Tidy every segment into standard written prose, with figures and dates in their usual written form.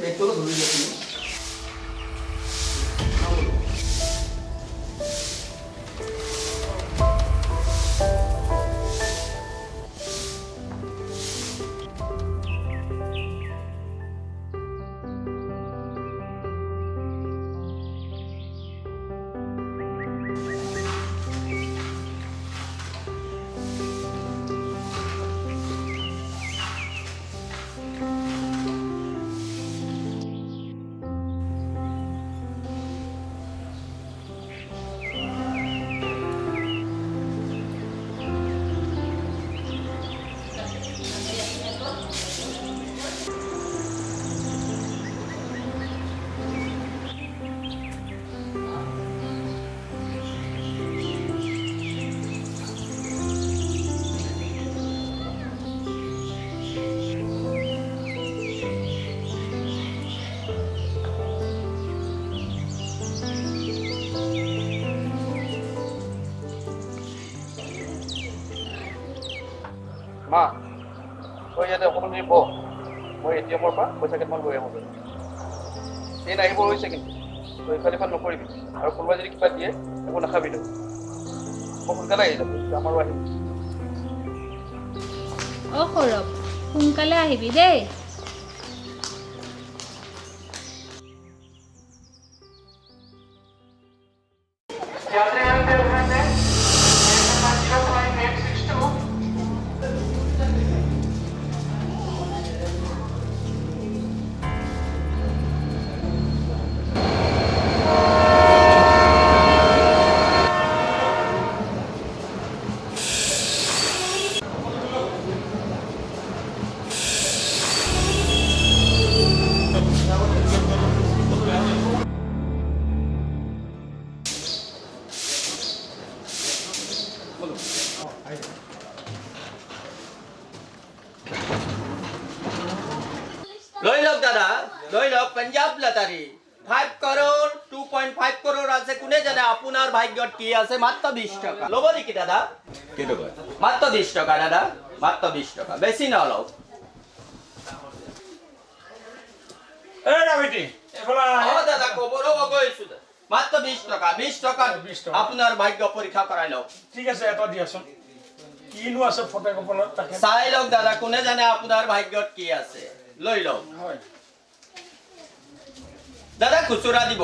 বেগটো ধৰি লৈছোঁ মা তই ইয়াতে অকণমান দেৰি বহ মই ATM-ৰ পৰা পইচা কেইটামান লৈ আহোঁগৈ ট্ৰেইন আহিব হৈছে কিন্তু তই ইফাল সিফাল নকৰিবি আৰু কোনোবাই যদি কিবা দিয়ে একো নাখাবি তই মই সোনকালে আহি যাবি আমাৰো আহিম অ' সৌৰভ সোনকালে আহিবি দেই লৈ লওক দাদা লৈ লওক পঞ্জাব লটাৰী 5 crore 2.5 crore আছে কোনে জানে আপোনাৰ ভাগ্যত কি আছে মাত্ৰ 20 টকা ল'ব নেকি দাদা কি টকা মাত্ৰ 20 টকা দাদা মাত্ৰ 20 টকা বেছি নলওঁ এই ৰাবিটি এফালে অ দাদা কবৰো গৈছো মাত্ৰ 20 টকা 20 টকা আপোনাৰ ভাগ্য পৰীক্ষা কৰাই লওক ঠিক আছে এটা দিয়াচোন কিনো আছে ফটো কপলত তাকে চাই লওক দাদা কোনে জানে আপোনাৰ ভাগ্যত কি আছে লৈ লওক হয় দাদা খুচুৰা দিব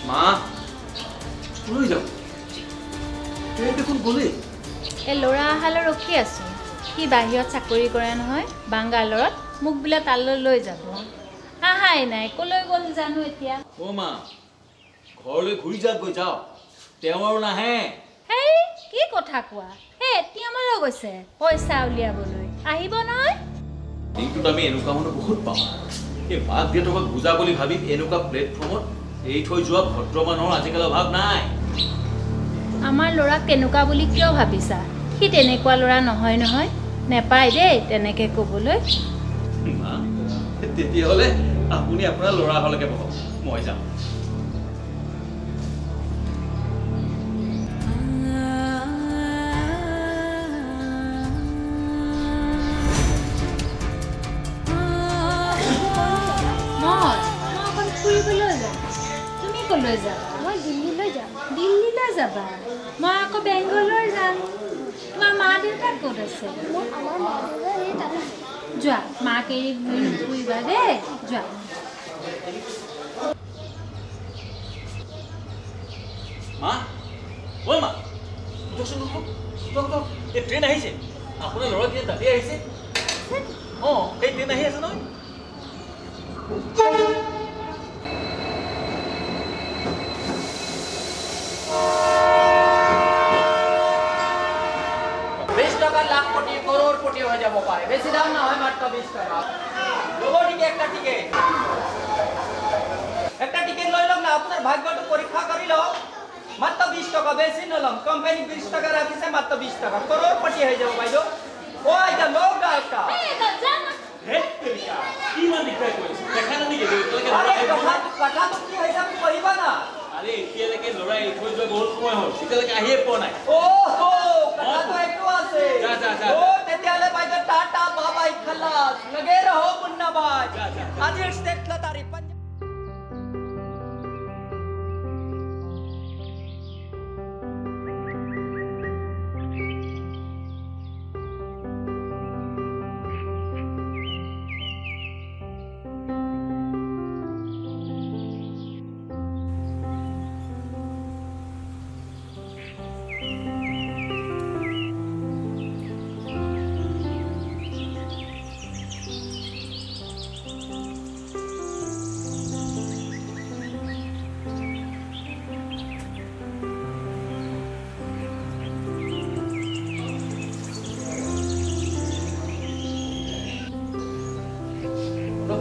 মা লৈ যাওঁ ট্ৰেইন দেখোন গ'লেই এই ল'ৰা অহালৈ ৰখি আছোঁ সি বাহিৰত চাকৰি কৰে নহয় বাংগালোৰত মোক বোলে তালৈ লৈ যাব আহাই নাই ক'লৈ গ'ল জানো এতিয়া অ' মা ঘৰলৈ ঘূৰি গৈ যাওঁ তেওঁ আৰু নাহে হেই কি কথা কোৱা সেই ATM-লৈ গৈছে পইচা উলিয়াবলৈ আহিব নহয় দিনটোত আমি এনেকুৱা মানুহ বহুত পাওঁ এই মাক দেউতাকক বুজা বুলি ভাবি এনেকুৱা প্লেটফৰ্মত এৰি থৈ যোৱা ভদ্ৰ মানুহৰ আজিকালি অভাৱ নাই আমাৰ ল'ৰাক কেনেকুৱা বুলি কিয় ভাবিছা সি তেনেকুৱা ল'ৰা নহয় নহয় নেপায় দেই তেনেকৈ ক'বলৈ মা তেতিয়াহ'লে আপুনি আপোনাৰ ল'ৰা হ'লৈকে বহক মই যাম ক'লৈ যাবা মই দিল্লীলৈ যাম দিল্লীলৈ যাবা মই আকৌ বেংগলৰ যাম তোমাৰ মা দেউতা ক'ত আছে যোৱা মাক এৰি ঘূৰি নুফুৰিবা দেই যোৱা মা ঐ মা উঠকচোন উঠক এই ট্ৰেইন আহিছে আপোনাৰ ল'ৰা কি তাতে আহিছে অঁ এই ট্ৰেইন আহি আছে নহয় লাখ কোটি করোড় কোটি হয়ে যাব পারে বেশি দাম না হয় মাত্র 20 টাকা লোগো টিকে একটা টিকেট লই লম না আপনার ভাগ্যটা পরীক্ষা করি লও মাত্র 20 টাকা বেশি নলম কোম্পানি 20 টাকা রাখিছে মাত্র 20 টাকা করোড় কোটি হয়ে যাব ভাইদো ওই দা লোগটা একটা হে তেলিকা কি মান দিখাই কইছে দেখা না নিকে আরে কথা তো কি হইছে আপনি কইবা না আরে এতিয়ালৈকে লৰাই থৈ যোৱা বহুত সময় হ'ল এতিয়ালৈকে আহিয়ে পোৱা নাই ওহো কথা তো একটু আছে যা ও তেতিয়ালে বাইদা টাটা বাবাই খালাস লগে রহো মুন্না ভাই আজি স্টেট লা তারি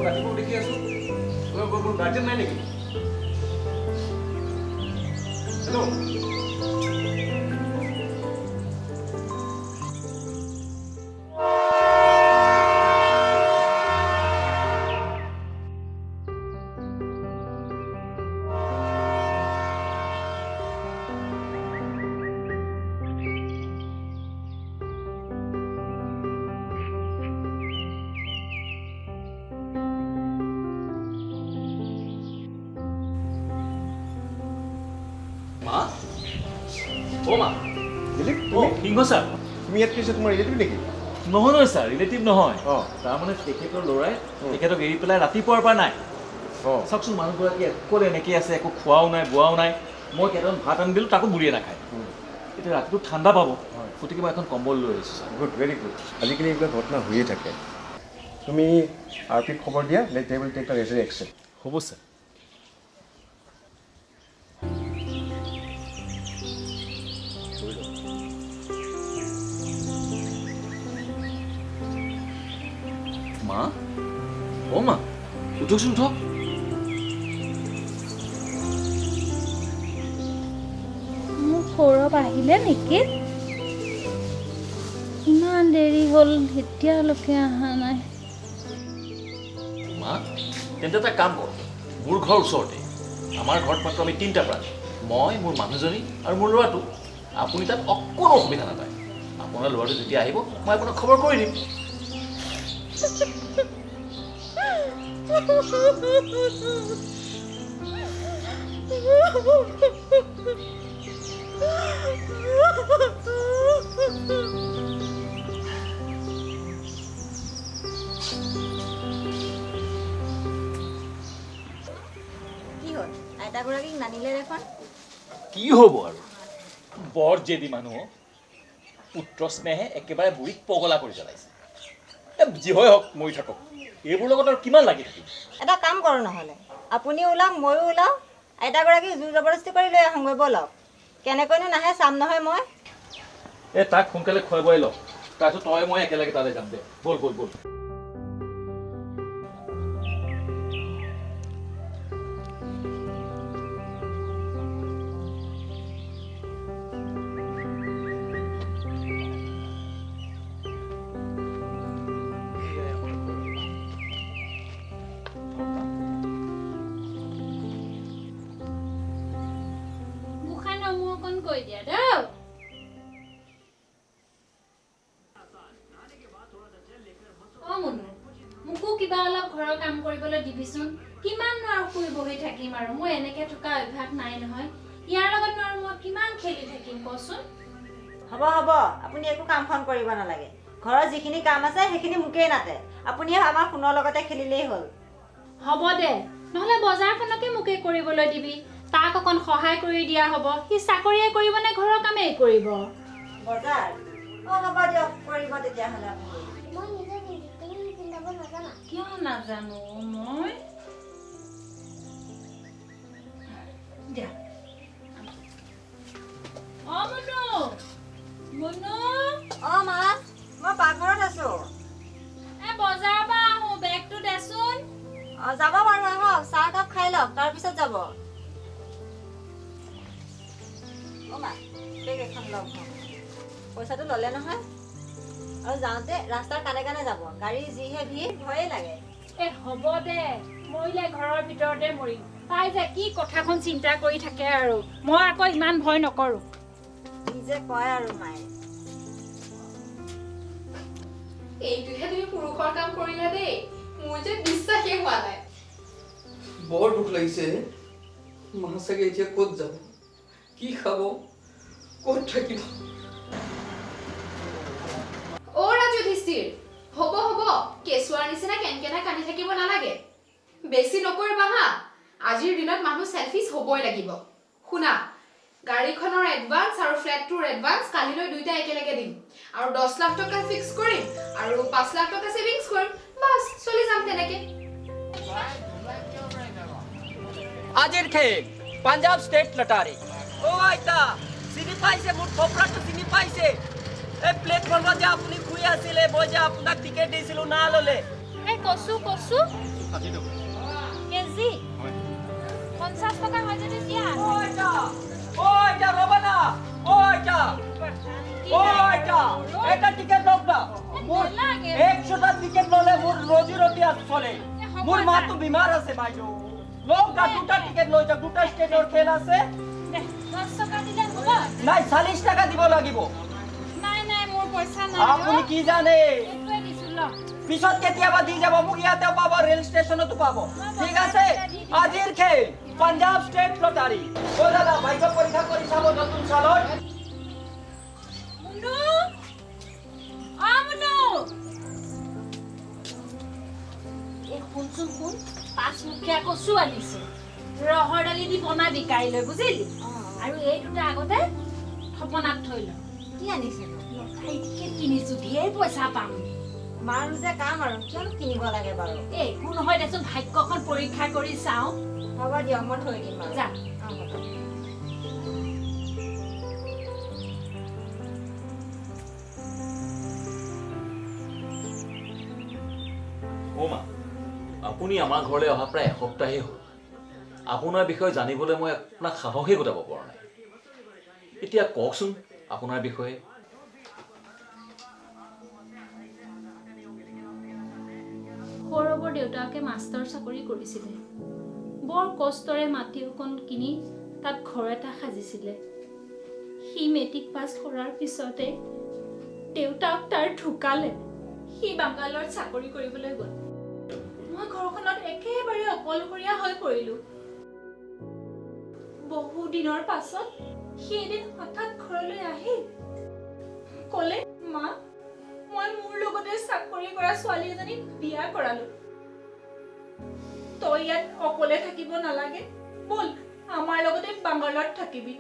ৰাতিপুৱা দেখি আছো গাৰ্জেন নাই নেকি হেল্ল' মা ও মা সিংহ ছাৰ তুমি ইয়াত কৈছা তোমাৰ ৰিলেটিভ নেকি নহয় নহয় ছাৰ ৰিলেটিভ নহয় অঁ তাৰমানে তেখেতৰ ল'ৰাই তেখেতক এৰি পেলাই ৰাতিপুৱাৰ পৰা নাই অঁ চাওকচোন মানুহগৰাকী অকলে এনেকৈ আছে একো খোৱাও নাই বোৱাও নাই মই কেইটামান ভাত আনি দিলোঁ তাকো বুঢ়ীয়ে নাখায় এতিয়া ৰাতিটো ঠাণ্ডা পাব গতিকে মই এখন কম্বল লৈ আহিছোঁ ছাৰ গুড ভেৰি গুড আজিকালি এইবিলাক ঘটনা হৈয়ে থাকে তুমি আৰ পিক খবৰ দিয়া they will take the necessary action হ'ব ছাৰ মা অ মা উঠকচোন উঠক মোৰ সৌৰভ আহিলে নেকি ইমান দেৰি হ'ল এতিয়ালৈকে অহা নাই মা তেন্তে এটা কাম কৰক মোৰ ঘৰ ওচৰতে আমাৰ ঘৰত মাত্ৰ আমি 3টা প্ৰাণী মই মোৰ মানুহজনী আৰু মোৰ ল'ৰাটো আপুনি তাত অকণো অসুবিধা নাপায় আপোনাৰ ল'ৰাটো যেতিয়া আহিব মই আপোনাক খবৰ কৰি দিম কি হ'ল আইতাগৰাকীক নানিলে দেখোন কি হ'ব আৰু বৰ জেদি মানুহ পুত্ৰ স্নেহে একেবাৰে বুঢ়ীক পগলা কৰি জ্বলাইছে যি হয় হওক মৰি থাকক এইবোৰ লগত আৰু কিমান লাগি থাকিম এটা কাম কৰোঁ নহ'লে আপুনি ওলাওক ময়ো ওলাওঁ আইতাগৰাকীক জোৰ জবৰদস্তি কৰি লৈ আহোঁগৈ ব'লক কেনেকৈনো নাহে চাম নহয় মই এই তাক সোনকালে খুৱাই বুৱাই লওক তাৰপিছত তই মই একেলগে তালৈ যাম দে ব'ল ব'ল ব'ল কৈ দিয়া দেই মোকো কিবা অলপ ঘৰৰ কাম কৰিবলৈ দিবিচোন কিমাননো আৰু শুই বহি থাকিম আৰু মই এনেকৈ থকা অভ্যাস নাই নহয় ইয়াৰ লগত আৰু মই কিমান খেলি থাকিম কচোন হ'ব হ'ব আপুনি একো কামখন কৰিব নালাগে ঘৰৰ যিখিনি কাম আছে সেইখিনি মোকেই নাতে আপুনি আমাৰ ফোনৰ লগতে খেলিলেই হ'ল হ'ব দে নহ'লে বজাৰখনকে মোকে কৰিবলৈ দিবি তাক অকণ সহায় কৰি দিয়া হ'ব। সি চাকৰিয়ে কৰিব নে ঘৰৰ কামেই কৰিব? বজাৰ হ'ব দিয়ক, কৰিব তেতিয়াহ'লে আপুনি। মই নিজে তুমি পিন্ধাব নাজানা? কিয় নাজানো মই? দিয়া মুনু মুনু মা মই পাকঘৰত আছোঁ। বজাৰৰ পৰা আহোঁ, বেগটো দেচোন। যাব বাৰু, আহক চাহ একাপ খাই লওক, তাৰপিছত যাব। মা বেগ এখন লওক, পইচাটো ল'লে নহয়। আৰু যাওঁতে ৰাস্তাৰ কাণে কাণে যাব, গাড়ী যিহে ভিৰ, ভয়ে লাগে। হ'ব দে, মৰিলে ঘৰৰ ভিতৰতে মৰিম। তাই যে কি কথাখন চিন্তা কৰি থাকে আৰু, মই আকৌ ইমান ভয় নকৰোঁ। নিজে কয় আৰু মায়ে। এইটোহে তুমি পুৰুষৰ কাম কৰিলা দেই, মোৰ যে বিশ্বাসেই হোৱা নাই। বৰ দুখ লাগিছে। মা চাগে এতিয়া ক'ত যাব, কি খাব, ক'ত থাকিব? অ' ৰাজুধিষ্ঠিৰ, হ'ব হ'ব, কেঁচুৱাৰ নিচিনা কেনকেনাই কান্দি থাকিব নালাগে। বেছি নকৰিবা হা, আজিৰ দিনত মানুহ চেলফিছ হ'বই লাগিব। শুনা, গাড়ীখনৰ এডভান্স আৰু ফ্লেটটোৰ এডভান্স কালিলৈ দুইটা একেলগে দিম, আৰু 10 লাখ টকা ফিক্স কৰিম আৰু 5 লাখ টকা সেভিংছ কৰিম। বাস চলি যাম তেনেকে। আজিৰ খেল পাঞ্জাব ষ্টেট লটাৰী। অ' আইতা চিনি পাইছে, মোৰ থপৰাটো চিনি পাইছে? এই প্লেটফৰ্মত যে আপুনি শুই আছিলে, মই যে আপোনাক টিকেট দিছিলোঁ, না ল'লে? এই কচু কচু কেজি 50 টকা হয় যদি দিয়া। আইতা ৰ'বা না, আইতা এটা টিকেট লওক না। মোৰ 100টা টিকেট ল'লে মোৰ ৰজি ৰতি চলে। মোৰ মাতো বেমাৰ আছে বাইদেউ, লওক না, 2টা টিকেট লৈ যাওক, 2টা ষ্টেটৰ খেল আছে। 10 টকা দিলে হ'ব? নাই 40 টকা দিব লাগিব। নাই নাই, মোৰ পইচা নাই। আপুনি কি জানে, এইটোৱে দিছোঁ ল। পিছত কেতিয়াবা দি যাব, মোক ইয়াতেও পাব, ৰেল ষ্টেচনতো পাব। ঠিক আছে, আজিৰ খেল পাঞ্জাব ষ্টেট লটাৰী। অ' দাদা ভাগ্য পৰীক্ষা কৰি চাব নতুন চালত। মুনু মুনু, এই শুনচোন শুন, 5মুখীয়া কচু আনিছো, ৰহৰ দালি দি বনাবি কাইলৈ, বুজিলি? আৰু এই দুটা আগতে থপনাত থৈ ল। কি আনিছে? লটাৰী টিকেট কিনিছো, ঢেৰ পইচা পাম। মাৰো যে কাম আৰু, কিয়নো কিনিব লাগে বাৰু? একো নহয় দেচোন, ভাগ্যখন পৰীক্ষা কৰি চাওঁ। হ'ব দিয়ক, মই থৈ দিম বাৰু। যা। অ' মা, আপুনি আমাৰ ঘৰলৈ অহা প্ৰায় এসপ্তাহেই হ'ল। আপোনাৰ বিষয়ে জানিবলৈ মই আপোনাক সাহসেই গোটাব পৰা নাই। এতিয়া কওকচোন আপোনাৰ বিষয়ে। সৌৰভৰ দেউতাকে মাষ্টাৰ চাকৰি কৰিছিলে। বৰ কষ্টৰে মাটি অকণ কিনি তাত ঘৰ এটা সাজিছিলে। সি মেট্ৰিক পাছ কৰাৰ পিছতে দেউতাক তাৰ ঢুকালে। সি বাংগালোৰত চাকৰি কৰিবলৈ গ'ল। মই ঘৰখনত একেবাৰে অকলশৰীয়া হৈ পৰিলোঁ। বহু দিনৰ পাছত সি এদিন হঠাৎ ঘৰলৈ আহিল, ক'লে, মা, মই মোৰ লগতে চাকৰি কৰা ছোৱালী এজনীক বিয়া কৰালো। তই ইয়াত অকলে থাকিব নালাগে, বল আমাৰ লগতে বাংগালোৰত থাকিবি।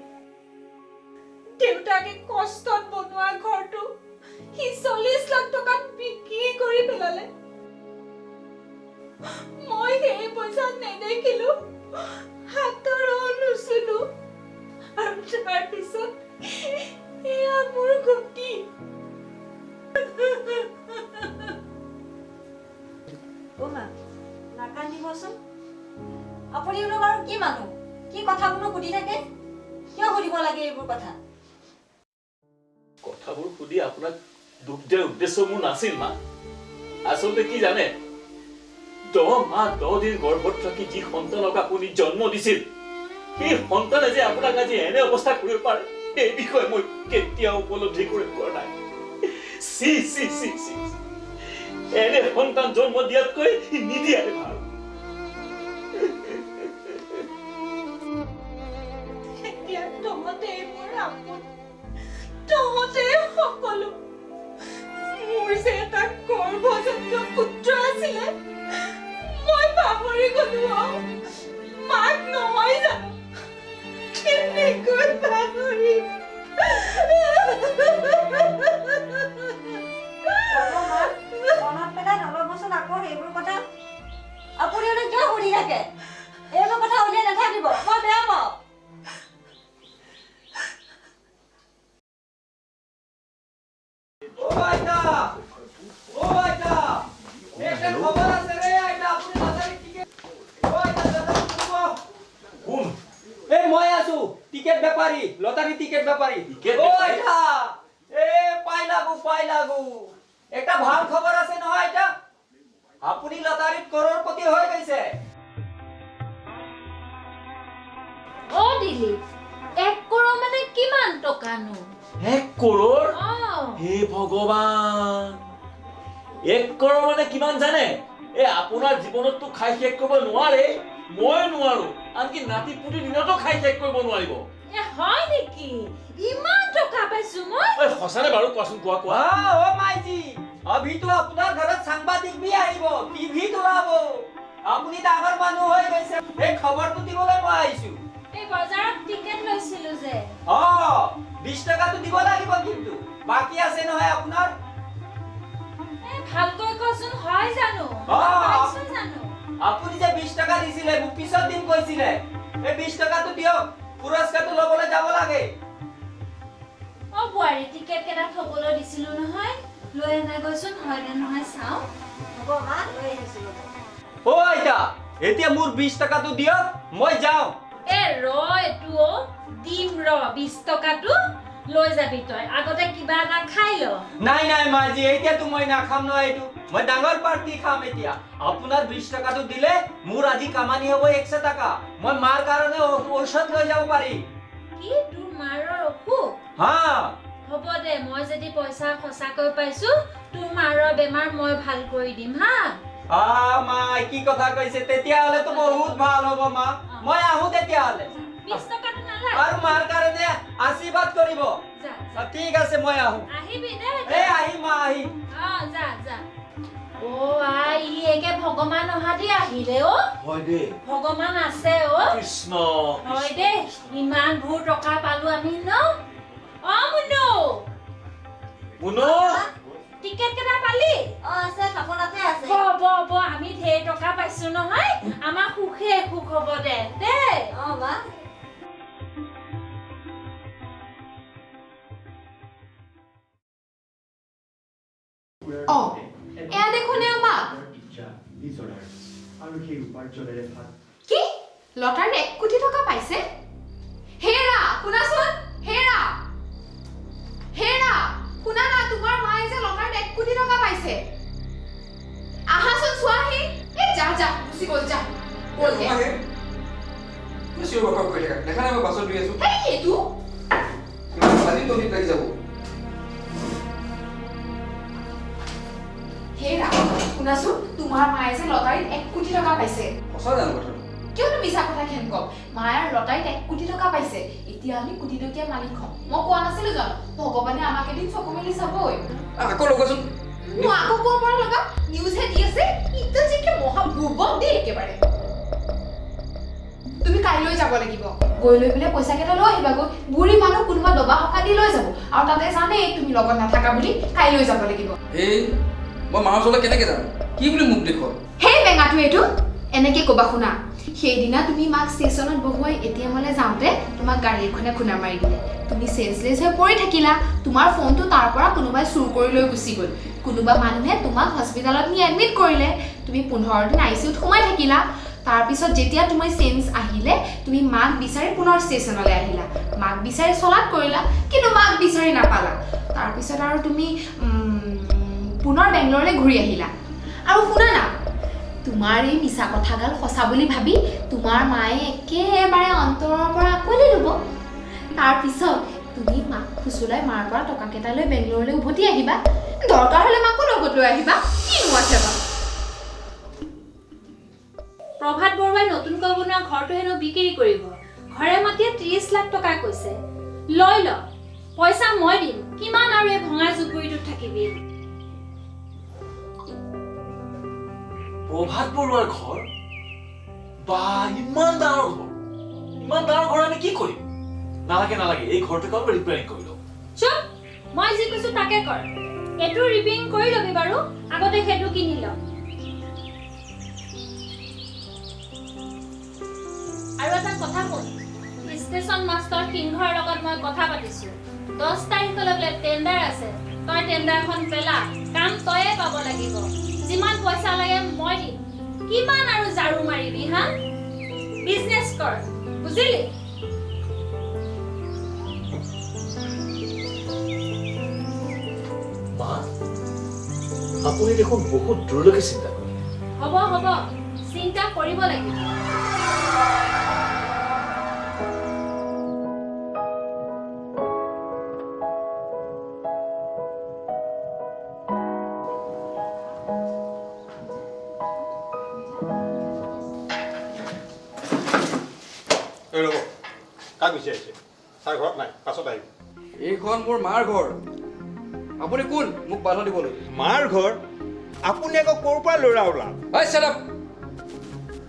দেউতাকে কষ্টত বনোৱা ঘৰটো সি 40 লাখ টকাত বিক্ৰী কৰি পেলালে। মই সেই পইচা নেদেখিলো, হাতৰো নুচুলো, আৰু তাৰ পিছত এয়া মোৰ গতি। মা নাকান্দিবচোন, আপুনিনো বাৰু কি মানুহ, কি কথাবোৰনো সুধি থাকে? কিয় সুধিব লাগে এইবোৰ কথা? কথাবোৰ সুধি আপোনাক দুখ দিয়াৰ উদ্দেশ্য মোৰ নাছিল মা। আচলতে কি জানে, 10 মাহ 10 দিন গৰ্ভত থাকি যি সন্তানক আপুনি জন্ম দিছিল, সেই সন্তানে যে আপোনাক আজি এনে অৱস্থা কৰিব পাৰে, এই বিষয়ে মই কেতিয়াও উপলব্ধি কৰিব পৰা নাই। চি চি চি চি, এনে সন্তান জন্ম দিয়াতকৈ নিদিয়াই ভাল। এতিয়া তহঁতে মোৰ আপোন, তহঁতে সকলো। মোৰ যে এটা গৰ্ভজাত পুত্ৰ আছিলে, মই পাহৰি গলো। মাক নহয় জানো? আকৌ সেইবোৰ কথা আপুনি কিয় সুধি থাকে? এইবোৰ কথা উলিয়াই নাথাকিব, মই বেয়া পাওঁ। ও আইতা, ও আইতা, একটা খবর আছে রে আইতা, আপনি লটারি টিকেট। ও আইতা লটারি দিব। কোন? এই মই আছো, টিকেট ব্যাপারী, লটারি টিকেট ব্যাপারী। টিকেট ও ব্যাপারী? আইতা, পাই লাগু। একটা ভাল খবর আছে নহয় আইতা। আপনি লটারিত করোড়পতি হয়ে গেছে। অ দিলীপ 1 কৰোৰ মানে কিমান টকানো? 1 কৰোৰ? অ হে ভগৱান, 1 কৰোৰ মানে কিমান জানে? আপোনাৰ জীৱনততো খাই শেষ কৰিব নোৱাৰে, মই নোৱাৰো, আনকি নাতি পুতি দিনতো খাই শেষ কৰিব নোৱাৰিব। হয় নেকি? ইমান টকা পাইছো মই? সঁচানে বাৰু? কোৱাচোন, কোৱা। ও মাইজি, अभी तो আপনাৰ ঘৰে সাংবাদিক বি আহিব, টিভি তোলাব। আপনি ডাঙৰ মানুহ হৈ গৈছে, এই খবৰটো দিবলৈ মই আহিছো। এই বজাৰত টিকেট লৈছিলো যে। 20 টাকাটো দিব লাগিব কিন্তু। বাকি আছে নহয় আপোনাৰ? ভালকৈ কচোন, হয় জানো? পাইছো জানো? আপুনি যে 20 টাকা দিছিলে, মোক পিছত দিম কৈছিলে। এই 20 টাকাটো দিয়ক, পুৰস্কাৰটো ল'বলৈ যাব লাগে। অ বুৱাৰী টিকেট কেটা থবলৈ দিছিলো নহয়, লৈ আনা গৈছোন, হয় নে নহয় চাও। হ'ব মা, লৈ আহিছোঁ। ও আইতা, এতিয়া মোৰ 20 টাকাটো দিয়ক, মই যাওঁ। এটো দিম 20 টকাটো লৈ যাবি তই, আগতে কিবা এটা খাই ল। নাই মাজি, এতিয়াতো মই নাখাম নহয় এইটো। মই ডাঙৰ পাৰ্টি খাম এতিয়া। আপোনাৰ 20 টাকাটো দিলে মোৰ আজি কামানি হ'ব 100 টাকা। মই মাৰ কাৰণে ঔষধ লৈ যাব পাৰি। কি তোৰ মাৰৰ অসুখ? হ'ব দে, মই যদি পইচা খসাকৈ পাইছো, তোৰ মাৰৰ বেমাৰ মই ভাল কৰি দিম হা। মাই কি কথা কৈছে, তেতিয়াহ'লে তো বহুত ভাল হ'ব মা। মই আহো তেতিয়াহ'লে। 20 টকাটো নালাগে। আৰু মাৰ কাৰণে আশীৰ্বাদ কৰিব। ঠিক আছে, মই আহো। আহিবি দে। আহিম মা, আহিম। যা। ও আই, একে ভগৱান অহাদি আহিলে অ। হয় দে। ভগৱান আছে অ। কৃষ্ণ। হয় দে, ইমান ভূৰ টকা পালো আমি ন। মুনু টিকেট কেটা পালি? আছে, কাপোৰতে আছে। হ'ব, আমি ঢেৰ টকা পাইছো নহয়, আমাৰ সুখে সুখ হ'ব দে। মা। এয়া দেখোন আমা। কি? লটাৰীত 1 কোটি টকা পাইছে? হেৰা, শুনাচোন, হেৰা, শুনা না, তোমাৰ মায়ে যে লটাৰীত 1 কোটি টকা পাইছে। আহাচোন চোৱাহি। যা, গুচি গ'ল, যা। দেখা নাই মই বাছত গৈ আছো। এইটো আজি তলিত লাগি যাব। হেৰা, শুনাচোন, তোমাৰ মায়ে যে লটাৰীত 1 কোটি টকা পাইছে। সঁচা জানো কথাটো? কিয়নো মিছা কথা খেন কম? মায়াৰ লটাৰীত 1 কোটি টকা পাইছে। এতিয়া আমি কোটি টকীয়া মালিক হম। মই কোৱা নাছিলো জানো, ভগৱানে আমাক এদিন চকু মেলি চাবই। আকৌ লগাচোন। মই আকৌ ক'ৰ পৰা লগা? নিউজহে দি আছে। ইটো যে কি মহা বুবক দেই একেবাৰে। তুমি কাইলৈ যাব লাগিব। গৈ লৈ পেলাই পইচা কেইটা লৈ আহিবাগৈ। বুঢ়ী মানুহ কোনোবা দবা সকা দি লৈ যাব, আৰু তাতে জানেই তুমি লগত নাথাকা বুলি। কাইলৈ যাব লাগিব। মই মাৰ ওচৰলৈ কেনেকে যাম? কি বুলি মোক দেখুৱাম? সেই বেঙাটো এইটো এনেকে ক'বা। শুনা, সেইদিনা তুমি মাক ষ্টেচনত বহুৱাই ATM-লৈ যাওঁতে তোমাক গাড়ী এখনে খুন্দা মাৰি দিলে। তুমি চেঞ্চলেছ হৈ পৰি থাকিলা। তোমাৰ ফোনটো তাৰ পৰা কোনোবাই চুৰ কৰি লৈ গুচি গ'ল। কোনোবা মানুহে তোমাক হস্পিটেলত নি এডমিট কৰিলে। তুমি 15 দিন ICUত সোমাই থাকিলা। তাৰপিছত যেতিয়া তোমাৰ চেঞ্চ আহিলে, তুমি মাক বিচাৰি পুনৰ ষ্টেচনলৈ আহিলা। মাক বিচাৰি চলাত কৰিলা, কিন্তু মাক বিচাৰি নাপালা। তাৰপিছত আৰু তুমি পুনৰ বেংগলৰলৈ ঘূৰি আহিলা। আৰু শুনা না, তোমাৰ এই মিছা কথাগাল সঁচা বুলি ভাবি তোমাৰ মায়ে একেবাৰে অন্তৰৰ পৰা আঁকোৱালি ল'ব। তাৰপিছত তুমি মাক ফুচুলাই মাৰ পৰা টকা কেইটা লৈ বেংগলৰলৈ উভতি আহিবা। দৰকাৰ হ'লে মাকো লগত লৈ আহিবা। কিনো আছে বাৰু? প্ৰভাত বৰুৱাই নতুনকৈ বনোৱা ঘৰটো হেনো বিক্ৰী কৰিব। ঘৰে মাতিয়ে 30 লাখ টকা কৈছে। লৈ ল, পইচা মই দিম। কিমান আৰু এই ভঙা জুপুৰিটোত থাকিবি? প্ৰভাত বৰুৱাৰ ঘৰ? বা, ইমান ডাঙৰ ঘৰ। ইমান ডাঙৰ ঘৰ আমি কি কৰিম? নালাগে, এই ঘৰটোকে অলপ ৰিপেয়াৰিং কৰি লওঁ। চুপ, মই যি কৈছো তাকে কৰ। এইটো ৰিপেয়াৰিং কৰি ল'বি বাৰু, আগতে সেইটো কিনি ল। আৰু এটা কথা শুন, ষ্টেচন মাষ্টৰ সিংহৰ লগত মই কথা পাতিছোঁ। 10 তাৰিখলৈ বোলে টেণ্ডাৰ আছে। তই টেণ্ডাৰখন পেলা, কাম তয়ে পাব লাগিব। যিমান পইচা লাগে মই দিম। কিমান আৰু ঝাৰু মাৰিবি হা? বিজনেছ কৰ, বুজিলি? মা, আপুনি দেখোন বহুত দূৰলৈকে চিন্তা কৰে। হ'ব হ'ব, চিন্তা কৰিব লাগিব। এই ৰ'ব, কাক বিচাৰিছে? ছাৰ ঘৰত নাই, পাছত আহিব। এইখন মোৰ মাৰ ঘৰ। আপুনি কোন মোক বাধা দিবলৈ? মাৰ ঘৰ? আপুনি আকৌ ক'ৰ পৰা ল'ৰা ওলাল? হয় চেৰাপ,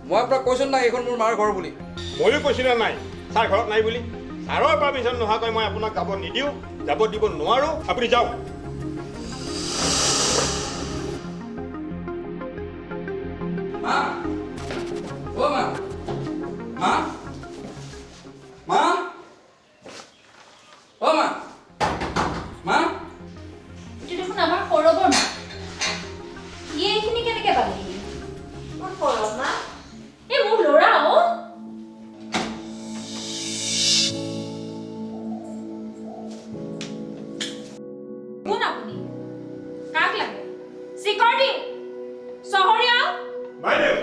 মই আপোনাক কৈছোঁ নাই এইখন মোৰ মাৰ ঘৰ বুলি। ময়ো কৈছিলোঁ নাই ছাৰ ঘৰত নাই বুলি। ছাৰৰ পাৰ্মিশ্যন নোহোৱাকৈ মই আপোনাক যাব নিদিওঁ, যাব দিব নোৱাৰোঁ। আপুনি যাওক। মা, অ' মা, মা, মা, অ' মা, মা। এইটো দেখোন আমাৰ সৌৰভৰ মা। ইয়ে এইখিনি কেনেকৈ পালেহি? কোন সৌৰভ মা? এই মোৰ ল'ৰা অ'। কোন আপুনি? কাক লাগে? চিকিউৰিটি, চহৰীয়া। বাইদেউ,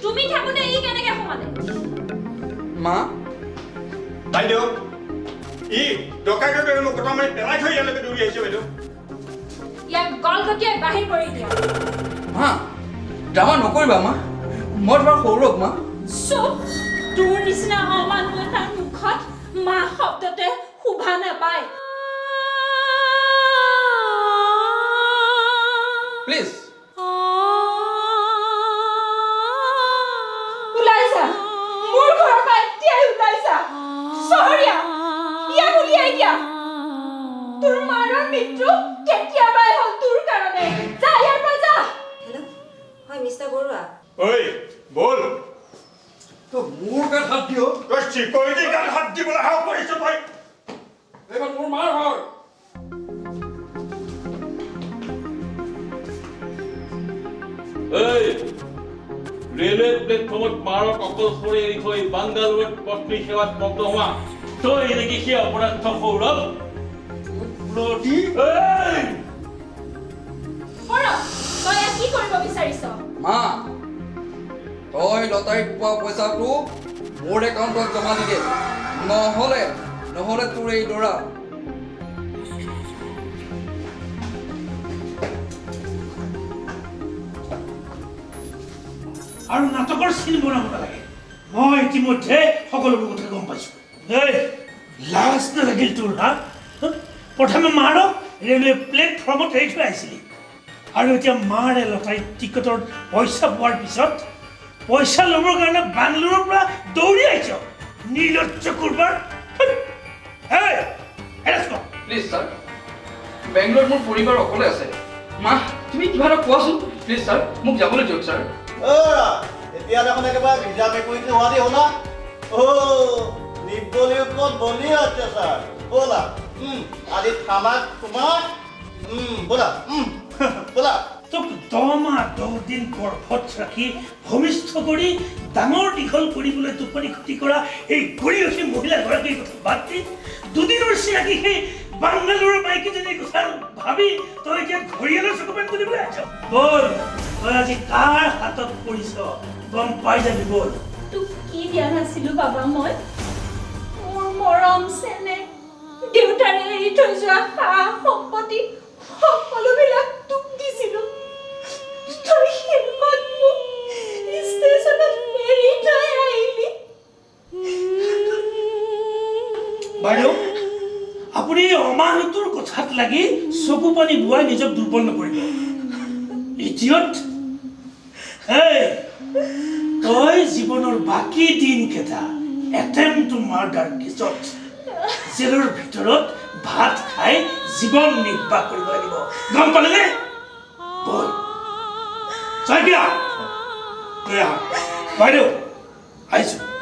তুমি থাকোতে ই কেনেকৈ সোমালে? মা, বাইদেউ, ই ডকাইতৰ দৰে মোক কথা মাৰি পেলাই থৈ ইয়ালৈকে দৌৰি আহিছে বাইদেউ। ইয়াক গলগতিয়াই বাহিৰ কৰি দিয়া। মা, ড্ৰামা নকৰিবা মা। মই তোমাৰ সৌৰভ মা। চুপ, তোৰ নিচিনা অমানুহ এটাৰ মুখত মা শব্দতে শোভা নাপায়। প্লিজ। ওলাইছা, মোৰ ঘৰৰ পৰা এতিয়াই ওলাইছা। চহৰীয়া, ইয়াক উলিয়াই দিয়া। তোৰ মাৰৰ মৃত্যু কেতিয়াবাই হ'ল তোৰ কাৰণে। যা ইয়াৰ পৰা যা। হেল্ল', হয় মিষ্টাৰ বৰুৱা। ঐ বল, তো মোৰ গাত হাত দিয়। তই চিকিউৰিটিৰ গাত হাত দিবলৈ সাহস কৰিছ তই? এইখন মোৰ মাৰ ঘৰ। এই ৰেলৱে প্লেটফৰ্মত মাৰক অকলশৰে এৰি থৈ বাংগালোৰত পত্নী সেৱাত মগ্ন হোৱা তই নেকি সেই অপৰাধ সৌৰভ? সৌৰভ, তই ইয়াত কি কৰিব বিচাৰিছ? মা, তই লটাৰীত পোৱা পইচাটো মোৰ একাউণ্টত জমা দি দে। নহ'লে তোৰ এই ল'ৰা। আৰু নাটকৰ চিন বনাব নালাগে। মই ইতিমধ্যে সকলোবোৰ কথা গম পাইছোঁ। এই লাজ নালাগিল তোৰ? হা, প্ৰথমে মাৰক ৰেলৱে প্লেটফৰ্মত এৰি থৈ আহিছিলি, আৰু এতিয়া মাৰে লটাৰী টিকটৰ পইচা পোৱাৰ পিছত পইচা ল'বৰ কাৰণে বাংগালোৰৰ পৰা দৌৰি আহিছ। নিৰ্লজ্জ কুৰবাৰ। প্লিজ ছাৰ, বেংগলোৰত মোৰ পৰিবাৰ অকলে আছে। মা, তুমি কিবা এটা কোৱাচোন প্লিজ ছাৰ, মোক যাবলৈ দিয়ক ছাৰ। এতিয়া দেখোন একেবাৰে ভিজা মেকুৰীটো হোৱা দি হ'লা। নিবলিৰ ওপৰত বলি আছে ছাৰ। ব'লা, আজি থানাত তোমাৰ ব'লা ব'লা। তোক 10 মাহ 10 দিন গৰ্ভত ৰাখি ভূমিষ্ঠ কৰি ডাঙৰ দীঘল কৰিবলৈ টোপনি ক্ষতি কৰা এই গৰিয়সী মহিলাগৰাকীৰ কথা বাদ দি দুদিনৰ চিনাকি সেই বাংগালোৰৰ মাইকীজনীৰ কথা ভাবি তই এতিয়া ঘৰিয়ালৰ চকুপান তুলিবলৈ আহিছ। বল, তই আজি কাৰ হাতত পৰিছ গম পাই যাবি। বল। তোক কি দিয়া নাছিলো বাবা? মই মোৰ মৰম চেনেহ, দেউতাৰে এৰি থৈ যোৱা সা সম্পত্তি সকলোবিলাক তোক দিছিলো। তই শেষত মোক ষ্টেচনত এৰি থৈ আহিলি। বাইদেউ, আপুনি অমানুহটোৰ কথাত লাগি চকু পানী বুৱাই নিজক দুৰ্বল নকৰিব। ইডিয়ট। তই জীৱনৰ বাকী দিনকেইটা এটেম্প টু মাৰ্ডাৰ কেছত জেলৰ ভিতৰত ভাত খাই জীৱন নিৰ্বাহ কৰিব লাগিব। গম পালে নে? বল, বাইদেউ, আহিছোঁ